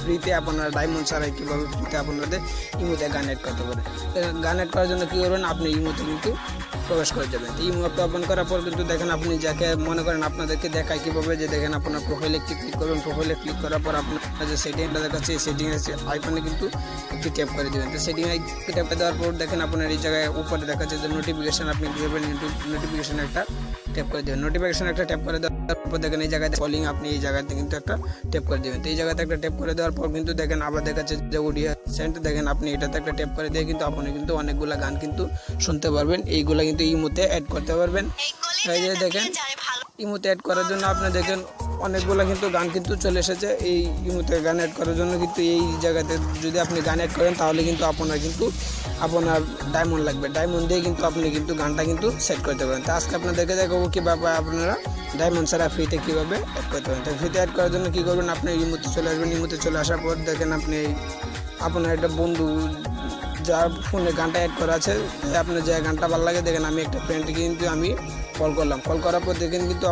ফ্রিতে আপনারা ডায়মন্ড ছাড়াই কীভাবে ফ্রিতে আপনাদের ইমোতে গান অ্যাড করতে পারেন। গান অ্যাড করার জন্য কী করবেন, আপনি ইমোতে কিন্তু প্রবেশ করে যাবেন। ইমো অ্যাপটা ওপেন করার পর কিন্তু দেখেন আপনি যাকে মনে করেন আপনাদেরকে দেখায় কীভাবে, যে দেখেন আপনার প্রোফাইলে একটি ক্লিক করবেন। প্রোফাইলে ক্লিক করার পর আপনার যে সেটিংটা দেখাচ্ছে এই সেটিংয়ের আইকনে কিন্তু একটি ট্যাপ করে দেবেন। তো সেটিং ট্যাপ দেওয়ার পর দেখেন আপনার এই জায়গায় উপরে দেখাচ্ছে যে নোটিফিকেশান, আপনি কী করবেন নোটিফিকেশান একটা ট্যাপ করে দেবেন। নোটিফিকেশান একটা ট্যাপ করে দেওয়ার পর দেখেন এই জায়গায় কলিং, আপনি এই জায়গাতে কিন্তু একটা ট্যাপ করে দেবেন। তো এই জায়গাতে একটা ট্যাপ করে দেওয়ার পর কিন্তু দেখেন আবার দেখাচ্ছে যে অডিও সেন্ট, দেখেন আপনি এটাতে একটা ট্যাপ করে দিয়ে কিন্তু আপনি কিন্তু অনেকগুলো গান কিন্তু শুনতে পারবেন। এইগুলা কিন্তু ইমোতে অ্যাড করতে পারবেন। এই যে দেখেন ইমোতে অ্যাড করার জন্য আপনি দেখেন অনেকগুলো কিন্তু গান কিন্তু চলে এসেছে। এই ইমোতে গান অ্যাড করার জন্য কিন্তু এই জায়গাতে যদি আপনি গান অ্যাড করেন তাহলে কিন্তু আপনার ডায়মন্ড লাগবে। ডায়মন্ড দিয়ে কিন্তু আপনি কিন্তু গানটা কিন্তু সেট করতে পারেন। তো আজকে আপনাদেরকে দেখাবো কীভাবে আপনারা ডায়মন্ড ছাড়া ফ্রিতে কীভাবে অ্যাড করতে পারেন। তো ফ্রিতে অ্যাড করার জন্য কী করবেন, আপনি ইমোতে চলে আসবেন। ইমোতে চলে আসার পর দেখেন আপনি আপনার একটা বন্ধু যার ফোনে গানটা অ্যাড করা আছে, আপনার যে গানটা ভালো লাগে, দেখেন আমি একটা ফ্রেন্ডকে কিন্তু আমি কল করলাম। কল করার পর দেখেন কিন্তু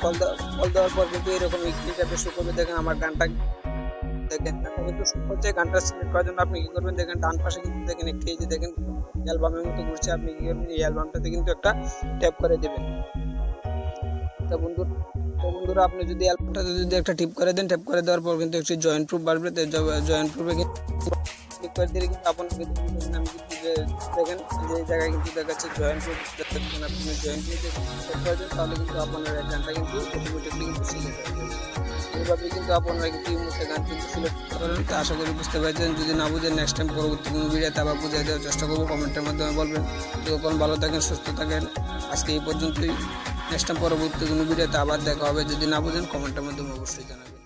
কল দেওয়ার পর কিন্তু এরকম ইংলিশে শো করবে। দেখেন আমার গানটা দেখেন কিন্তু হচ্ছে। গানটা সিলেক্ট করার জন্য আপনি কি করবেন, দেখেন ডান পাশে কিন্তু দেখেন একটি এই যে দেখেন অ্যালবামের মতো ঘুরছে, আপনি কি করবেন এই অ্যালবামটাতে কিন্তু একটা ট্যাপ করে দেবেন। তো বন্ধুরা আপনি যদি অ্যালবামটাতে যদি একটা টিপ করে দেন, ট্যাপ করে দেওয়ার পর কিন্তু একটি জয়েন্ট প্রুফ বাড়বে। জয়েন্ট প্রুফে কিন্তু ক্লিক করে দিলে কিন্তু আপনার আমি কিন্তু দেখেন যে এই জায়গায় কিন্তু দেখাচ্ছে জয়েন্ট প্রুফ। আপনি জয়েন্ট প্রুফে সেট করে দেন তাহলে কিন্তু আপনার গানটা কিন্তু অটোমেটিকলি কিন্তু সিলেক্ট হয়ে যাবে। এইভাবে কিন্তু আপনারা কিন্তু এই মুহূর্তে গান কিন্তু সিলেক্ট করেন। তো আশা করি বুঝতে পারছেন। যদি না বুঝেন নেক্সট টাইম পরবর্তী কোনো ভিডিওতে আবার বুঝিয়ে দেওয়ার চেষ্টা করবো, কমেন্টের মাধ্যমে বলবেন। তখন ভালো থাকেন, সুস্থ থাকেন। আজকে এই পর্যন্তই। নেক্সট টাইম পরবর্তী কোনো ভিডিওতে আবার দেখা হবে। যদি না বুঝেন কমেন্টের মাধ্যমে অবশ্যই জানাবেন।